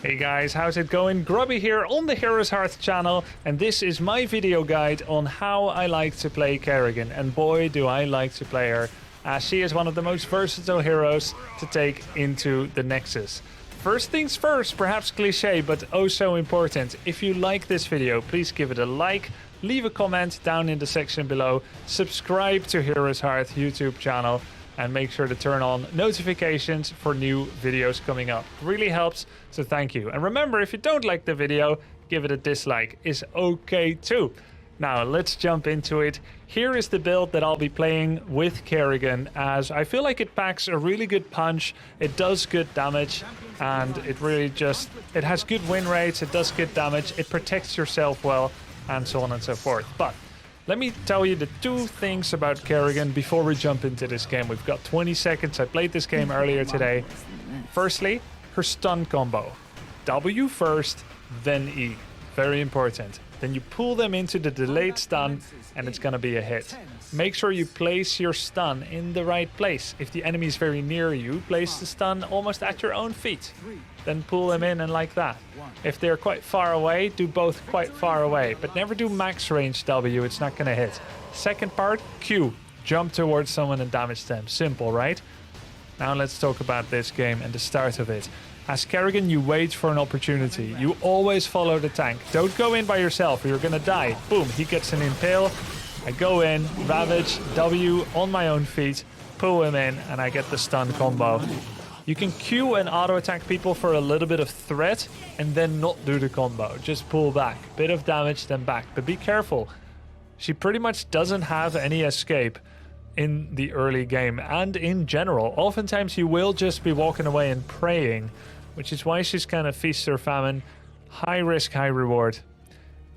Hey guys, how's it going? Grubby here on the Heroes Hearth channel, and this is my video guide on how I like to play Kerrigan. And boy, do I like to play her, as she is one of the most versatile heroes to take into the Nexus. First things first, perhaps cliche, but oh so important. If you like this video, please give it a like, leave a comment down in the section below, subscribe to Heroes Hearth YouTube channel, and make sure to turn on notifications for new videos coming up. It really helps, so thank you. And remember, if you don't like the video, give it a dislike. It's okay too. Now, let's jump into it. Here is the build that I'll be playing with Kerrigan, as I feel like it packs a really good punch, it does good damage, and it really just, it has good win rates, it does good damage, it protects yourself well, and so on and so forth. But let me tell you the two things about Kerrigan before we jump into this game. We've got 20 seconds. I played this game earlier today. Firstly, her stun combo. W first, then E. Very important. Then you pull them into the delayed stun and it's gonna be a hit. Make sure you place your stun in the right place. If the enemy is very near you, place the stun almost at your own feet. Then pull them in and like that. If they're quite far away, do both quite far away. But never do max range W, it's not gonna hit. Second part, Q. Jump towards someone and damage them. Simple, right? Now let's talk about this game and the start of it. As Kerrigan, you wait for an opportunity. You always follow the tank. Don't go in by yourself or you're gonna die. Boom, he gets an impale. I go in, Ravage, W on my own feet, pull him in, and I get the stun combo. You can Q and auto-attack people for a little bit of threat and then not do the combo. Just pull back. Bit of damage, then back. But be careful. She pretty much doesn't have any escape in the early game and in general. Oftentimes you will just be walking away and praying, which is why she's kind of feast or famine. High risk, high reward.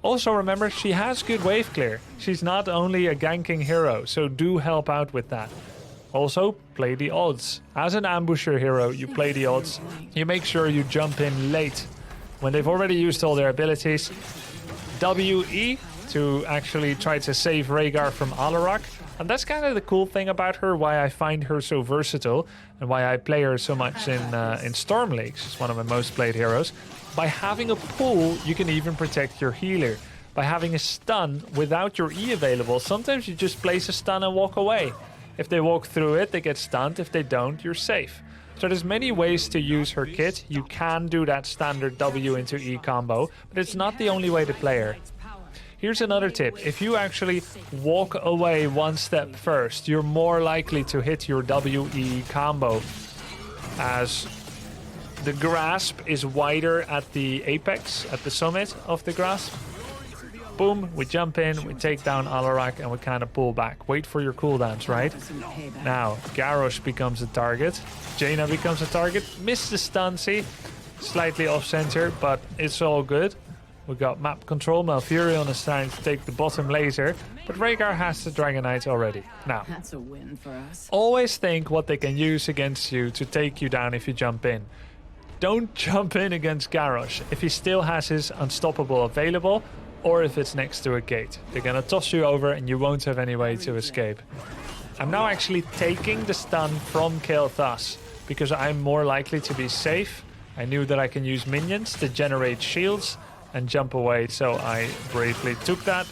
Also remember, she has good wave clear. She's not only a ganking hero, so do help out with that. Also, play the odds. As an ambusher hero, you play the odds. You make sure you jump in late when they've already used all their abilities. WE to actually try to save Rhaegar from Alarak. And that's kind of the cool thing about her, why I find her so versatile and why I play her so much in Storm Leagues. She's one of my most played heroes. By having a pull, you can even protect your healer. By having a stun without your E available, sometimes you just place a stun and walk away. If they walk through it, they get stunned. If they don't, you're safe. So there's many ways to use her kit. You can do that standard W into E combo, but it's not the only way to play her. Here's another tip. If you actually walk away one step first, you're more likely to hit your WE combo, as the grasp is wider at the apex, at the summit of the grasp. Boom, we jump in, we take down Alarak, and we kind of pull back. Wait for your cooldowns, right? Now, Garrosh becomes a target. Jaina becomes a target. Missed the stun, see? Slightly off-center, but it's all good. We got map control. Malfurion is trying to take the bottom laser, but Rhaegar has the Dragonite already. Now, that's a win for us. Always think what they can use against you to take you down if you jump in. Don't jump in against Garrosh if he still has his unstoppable available, or if it's next to a gate. They're gonna toss you over and you won't have any way to escape. I'm now actually taking the stun from Kael'thas because I'm more likely to be safe. I knew that I can use minions to generate shields and jump away, so I bravely took that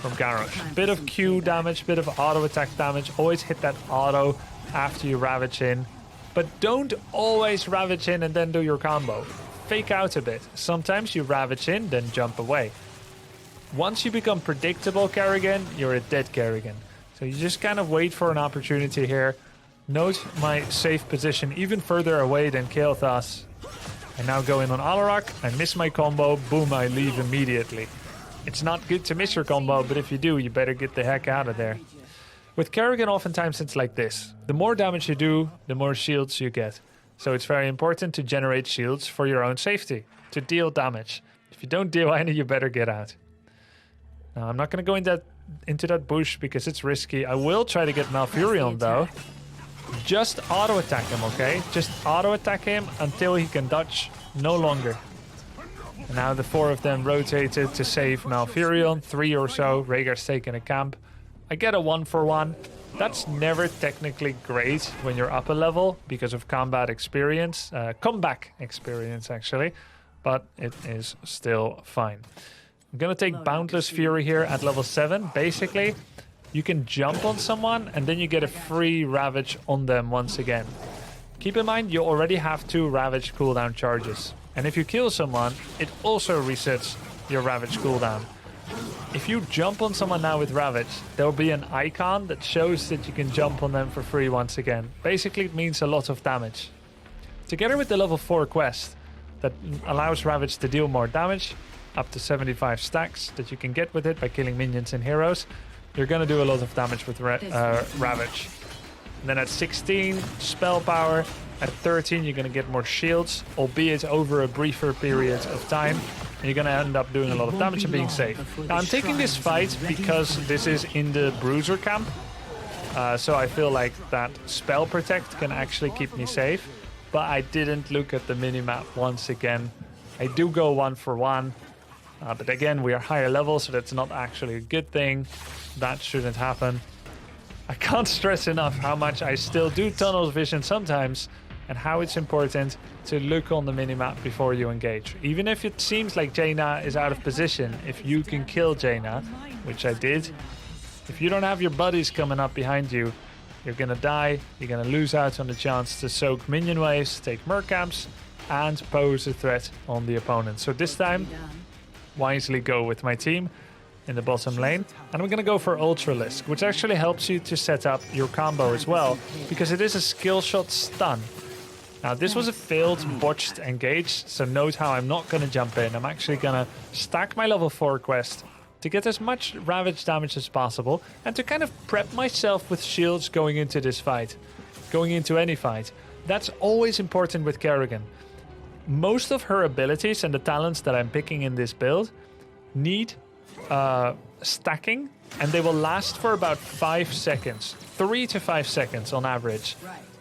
from Garrosh. Bit of Q damage, bit of auto attack damage. Always hit that auto after you Ravage in. But don't always Ravage in and then do your combo. Fake out a bit. Sometimes you Ravage in, then jump away. Once you become predictable Kerrigan, you're a dead Kerrigan. So you just kind of wait for an opportunity here. Note my safe position even further away than Kael'thas. I now go in on Alarak, I miss my combo, boom, I leave immediately. It's not good to miss your combo, but if you do, you better get the heck out of there. With Kerrigan, oftentimes it's like this. The more damage you do, the more shields you get. So it's very important to generate shields for your own safety, to deal damage. If you don't deal any, you better get out. Now, I'm not going to go into that bush because it's risky. I will try to get Malfurion though. Just auto attack him, okay? Just auto attack him until he can dodge no longer. And now the four of them rotated to save Malfurion. 3 or so. Rhaegar's taking a camp. I get a 1-for-1. That's never technically great when you're up a level because of combat experience. Comeback experience, actually. but it is still fine. I'm gonna take Boundless Fury here at level 7. Basically, you can jump on someone and then you get a free Ravage on them once again. Keep in mind, you already have 2 Ravage cooldown charges. And if you kill someone, it also resets your Ravage cooldown. If you jump on someone now with Ravage, there will be an icon that shows that you can jump on them for free once again. Basically, it means a lot of damage. Together with the level 4 quest that allows Ravage to deal more damage, up to 75 stacks that you can get with it by killing minions and heroes, you're going to do a lot of damage with Ravage. And then at 16, spell power. At 13, you're going to get more shields, albeit over a briefer period of time. And you're going to end up doing a lot of damage and being safe. Now, I'm taking this fight because this is in the Bruiser camp. So I feel like that spell protect can actually keep me safe. But I didn't look at the minimap once again. I do go 1-for-1. But again, we are higher level, so that's not actually a good thing. That shouldn't happen. I can't stress enough how much I still do tunnel vision sometimes, and how it's important to look on the minimap before you engage. Even if it seems like Jaina is out of position, if you can kill Jaina, which I did, if you don't have your buddies coming up behind you, you're gonna die, you're gonna lose out on the chance to soak minion waves, take merc camps, and pose a threat on the opponent. So this time, wisely go with my team in the bottom lane, and I'm gonna go for Ultralisk, which actually helps you to set up your combo as well, because it is a skill shot stun. Now this was a failed botched engage, so note how I'm not gonna jump in. I'm actually gonna stack my level 4 quest to get as much Ravage damage as possible, and to kind of prep myself with shields going into this fight, going into any fight. That's always important with Kerrigan. Most of her abilities and the talents that I'm picking in this build need stacking, and they will last for about 5 seconds, 3 to 5 seconds on average.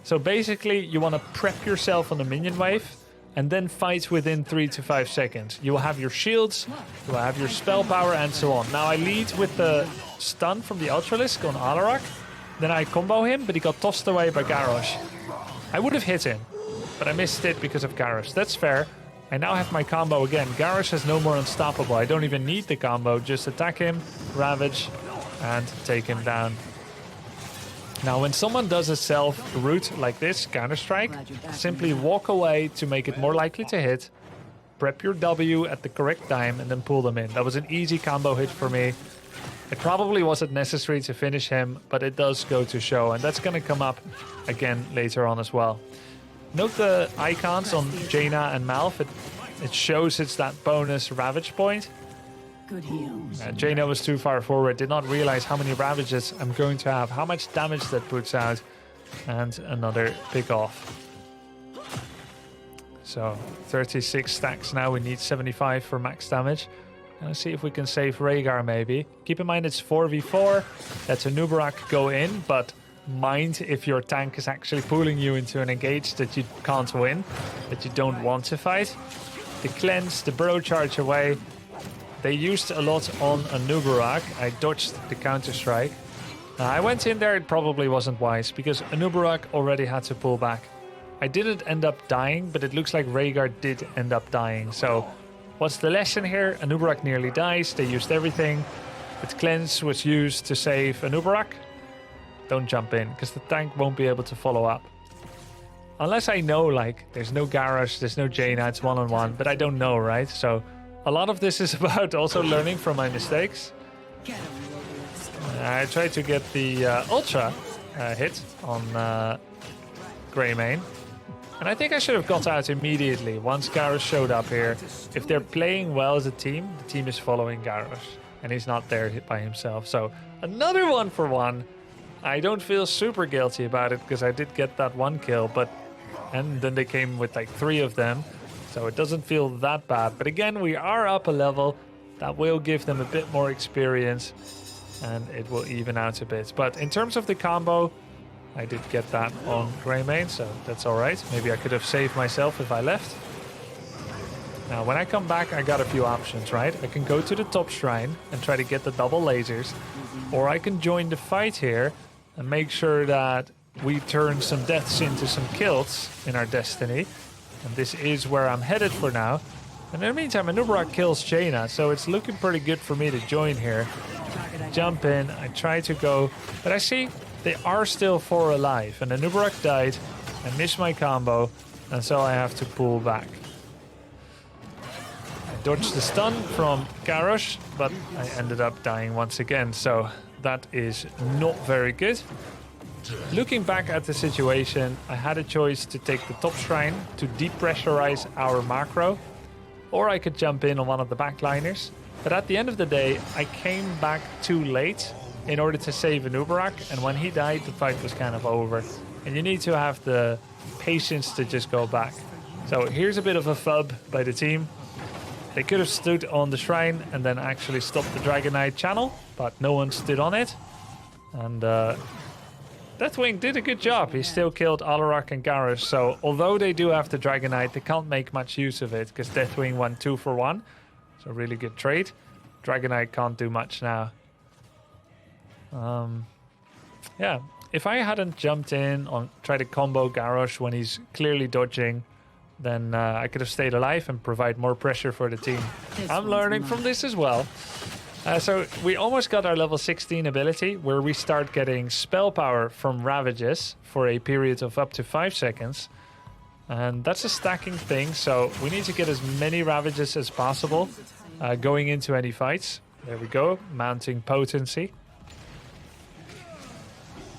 So basically, you want to prep yourself on the minion wave and then fight within 3 to 5 seconds. You will have your shields, you will have your spell power, and so on. Now I lead with the stun from the Ultralisk on Alarak, then I combo him, but he got tossed away by Garrosh. I would have hit him, but I missed it because of Garrosh. That's fair. I now have my combo again. Garrosh has no more unstoppable. I don't even need the combo. Just attack him, Ravage, and take him down. Now, when someone does a self-root like this, Counter-Strike, simply walk away to make it more likely to hit, prep your W at the correct time, and then pull them in. That was an easy combo hit for me. It probably wasn't necessary to finish him, but it does go to show, and that's going to come up again later on as well. Note the icons on Jaina and Malf. It shows it's that bonus Ravage point. Good heals. Jaina was too far forward, did not realize how many Ravages I'm going to have, how much damage that puts out, and another pick off. So 36 stacks now, we need 75 for max damage. Let's see if we can save Rhaegar maybe. Keep in mind it's 4v4, that's a Nubarak go in, but mind if your tank is actually pulling you into an engage that you can't win, that you don't want to fight. The cleanse, the burrow charge away. They used a lot on a Nubarak. I dodged the counter-strike. Now, I went in there, it probably wasn't wise, because a Nubarak already had to pull back. I didn't end up dying, but it looks like Rhaegar did end up dying. So, what's the lesson here? A Nubarak nearly dies, they used everything. But cleanse was used to save a Nubarak. Don't jump in, because the tank won't be able to follow up. Unless I know, like, there's no Garrosh, there's no Jaina, it's one-on-one, but I don't know, right? So, a lot of this is about also learning from my mistakes. I tried to get the Ultra hit on Greymane. And I think I should have got out immediately once Garrosh showed up here. If they're playing well as a team, the team is following Garrosh. And he's not there by himself. So, another 1-for-1. I don't feel super guilty about it because I did get that 1 kill, and then they came with like 3 of them, so it doesn't feel that bad. But again, we are up a level. That will give them a bit more experience, and it will even out a bit. But in terms of the combo, I did get that on Greymane, so that's all right. Maybe I could have saved myself if I left. Now, when I come back, I got a few options, right? I can go to the top shrine and try to get the double lasers, or I can join the fight here and make sure that we turn some deaths into some kills in our destiny. And this is where I'm headed for now. And in the meantime, Anubarak kills Jaina, so it's looking pretty good for me to join here. Jump in, I try to go, but I see they are still 4 alive, and Anubarak died. I missed my combo, and so I have to pull back. I dodged the stun from Garrosh, but I ended up dying once again, so that is not very good. Looking back at the situation, I had a choice to take the top shrine to depressurize our macro, or I could jump in on one of the backliners. But at the end of the day, I came back too late in order to save Anubarak, and when he died, the fight was kind of over. And you need to have the patience to just go back. So here's a bit of a fub by the team. They could have stood on the shrine and then actually stopped the Dragon Knight channel, but no one stood on it. And Deathwing did a good job. He still killed Alarak and Garrosh. So although they do have the Dragon Knight, they can't make much use of it because Deathwing won 2 for 1. So really good trade. Dragon Knight can't do much now. Yeah, if I hadn't jumped in on try to combo Garrosh when he's clearly dodging, then I could have stayed alive and provide more pressure for the team. I'm learning from this as well. So we almost got our level 16 ability, where we start getting spell power from Ravages for a period of up to 5 seconds. And that's a stacking thing, so we need to get as many Ravages as possible going into any fights. There we go, mounting potency.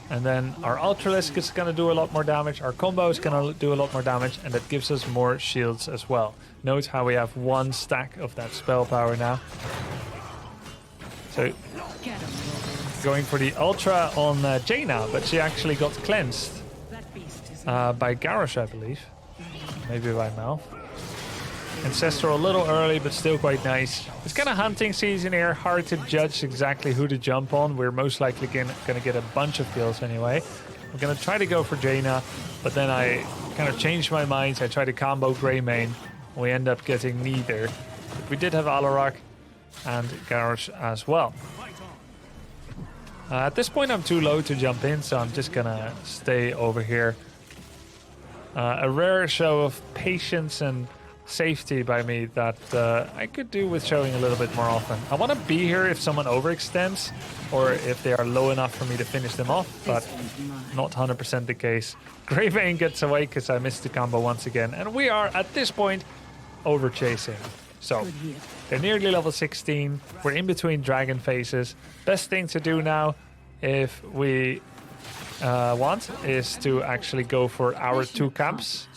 And then our Ultralisk is going to do a lot more damage, our combo is going to do a lot more damage, and that gives us more shields as well. Note how we have 1 stack of that spell power now. So, going for the Ultra on Jaina, but she actually got cleansed by Garrosh, I believe. Maybe by Mel. Ancestral a little early, but still quite nice. It's kind of hunting season here. Hard to judge exactly who to jump on. We're most likely going to get a bunch of kills anyway. I'm going to try to go for Jaina, but then I kind of changed my mind. I tried to combo Greymane. We end up getting neither. But we did have Alarak and Garrosh as well. At this point, I'm too low to jump in, so I'm just going to stay over here. A rare show of patience and safety by me that I could do with showing a little bit more often. I want to be here if someone overextends or if they are low enough for me to finish them off, but not 100% the case. Greymane gets away because I missed the combo once again, and we are at this point over chasing. So they're nearly level 16. We're in between dragon phases. Best thing to do now, if we want, is to actually go for our 2 camps,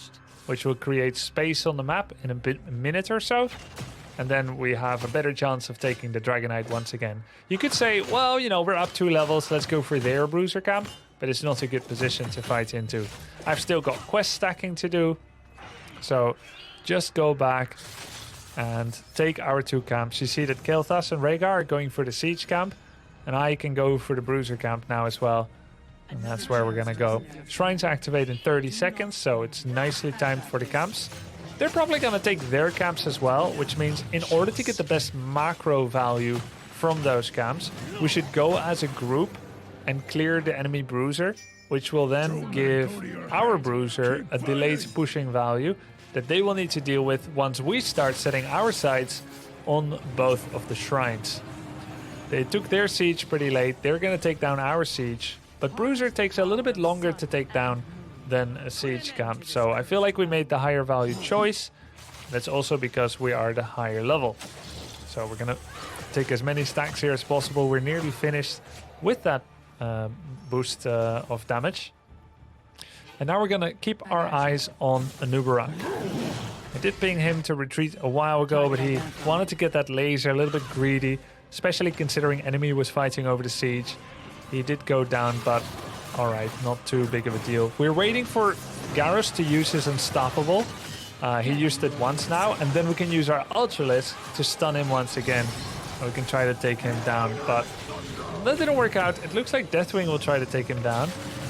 which will create space on the map in a minute or so. And then we have a better chance of taking the Dragon Knight once again. You could say, well, you know, we're up 2 levels, let's go for their bruiser camp. But it's not a good position to fight into. I've still got quest stacking to do. So just go back and take our 2 camps. You see that Kel'Thas and Rhaegar are going for the siege camp. And I can go for the bruiser camp now as well. And that's where we're going to go. Shrines activate in 30 seconds, so it's nicely timed for the camps. They're probably going to take their camps as well, which means in order to get the best macro value from those camps, we should go as a group and clear the enemy bruiser, which will then give our bruiser a delayed pushing value that they will need to deal with once we start setting our sights on both of the shrines. They took their siege pretty late. They're going to take down our siege. But Bruiser takes a little bit longer to take down than a siege camp. So I feel like we made the higher value choice. That's also because we are the higher level. So we're going to take as many stacks here as possible. We're nearly finished with that boost of damage. And now we're going to keep our eyes on Anubarak. I did ping him to retreat a while ago, but he wanted to get that laser, a little bit greedy, especially considering enemy was fighting over the siege. He did go down, but alright, not too big of a deal. We're waiting for Garrosh to use his Unstoppable. He used it once now, and then we can use our Ultralisk to stun him once again. We can try to take him down, but that didn't work out. It looks like Deathwing will try to take him down,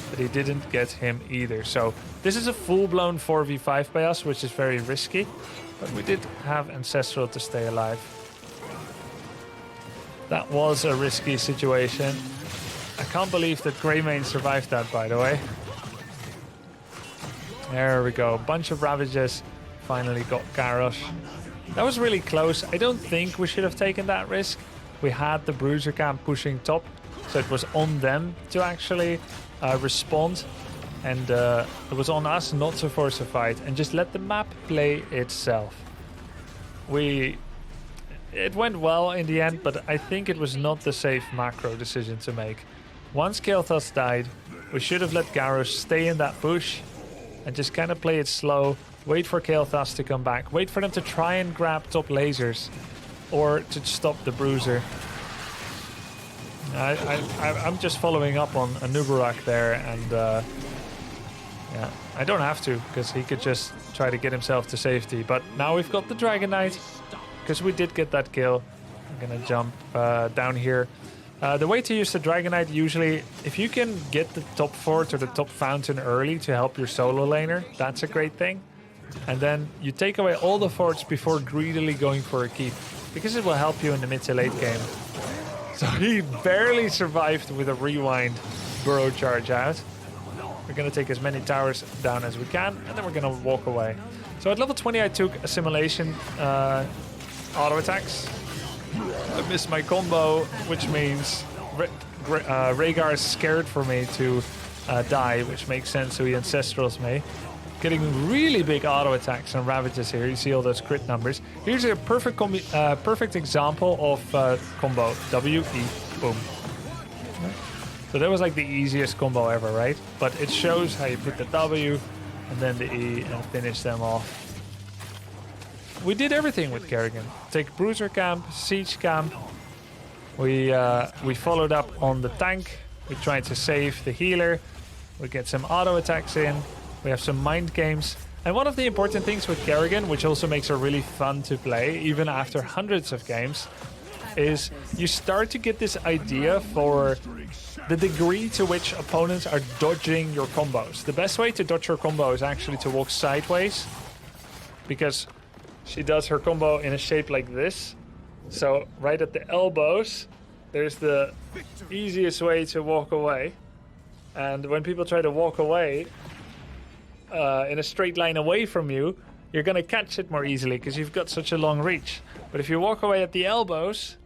but he didn't get him either. So this is a full-blown 4v5 by us, which is very risky, but we did have Ancestral to stay alive. That was a risky situation. I can't believe that Greymane survived that, by the way. There we go. A bunch of Ravages. Finally got Garrosh. That was really close. I don't think we should have taken that risk. We had the bruiser camp pushing top, so it was on them to actually respond. And it was on us not to force a fight and just let the map play itself. It went well in the end, but I think it was not the safe macro decision to make. Once Kael'thas died, we should have let Garrosh stay in that bush and just kind of play it slow, wait for Kael'thas to come back, wait for them to try and grab top lasers or to stop the bruiser. I'm just following up on Anubarak there, and yeah, I don't have to because he could just try to get himself to safety. But now we've got the Dragon Knight because we did get that kill. I'm gonna jump down here. The way to use the Dragon Knight, usually, if you can get the top fort or the top fountain early to help your solo laner, that's a great thing. And then you take away all the forts before greedily going for a keep, because it will help you in the mid to late game. So he barely survived with a rewind burrow charge out. We're going to take as many towers down as we can, and then we're going to walk away. So at level 20, I took assimilation auto attacks. I missed my combo, which means Rhaegar is scared for me to die, which makes sense, so he Ancestrals me. Getting really big auto attacks and ravages here. You see all those crit numbers. Here's a perfect example of combo. W, E, boom. So that was like the easiest combo ever, right? But it shows how you put the W and then the E and finish them off. We did everything with Kerrigan. Take bruiser camp, siege camp. We followed up on the tank. We tried to save the healer. We get some auto attacks in. We have some mind games. And one of the important things with Kerrigan, which also makes her really fun to play, even after hundreds of games, is you start to get this idea for the degree to which opponents are dodging your combos. The best way to dodge your combo is actually to walk sideways, because she does her combo in a shape like this. So right at the elbows, there's the easiest way to walk away. And when people try to walk away in a straight line away from you, you're going to catch it more easily because you've got such a long reach. But if you walk away at the elbows,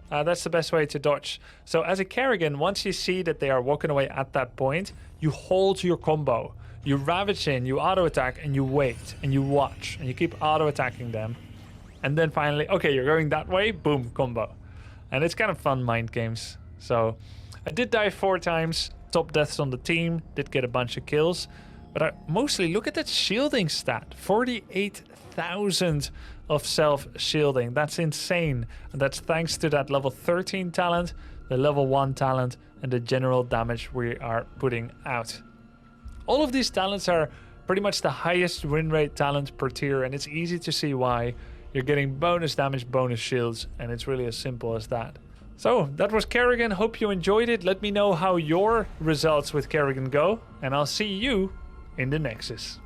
that's the best way to dodge. So as a Kerrigan, once you see that they are walking away at that point, you hold your combo. You ravage in, you auto attack, and you wait, and you watch, and you keep auto attacking them. And then finally, okay, you're going that way, boom, combo. And it's kind of fun mind games. So I did die 4 times, top deaths on the team, did get a bunch of kills. But I mostly look at that shielding stat, 48,000 of self-shielding. That's insane. And that's thanks to that level 13 talent, the level 1 talent, and the general damage we are putting out. All of these talents are pretty much the highest win rate talent per tier, and it's easy to see why. You're getting bonus damage, bonus shields, and it's really as simple as that. So that was Kerrigan. Hope you enjoyed it. Let me know how your results with Kerrigan go, and I'll see you in the Nexus.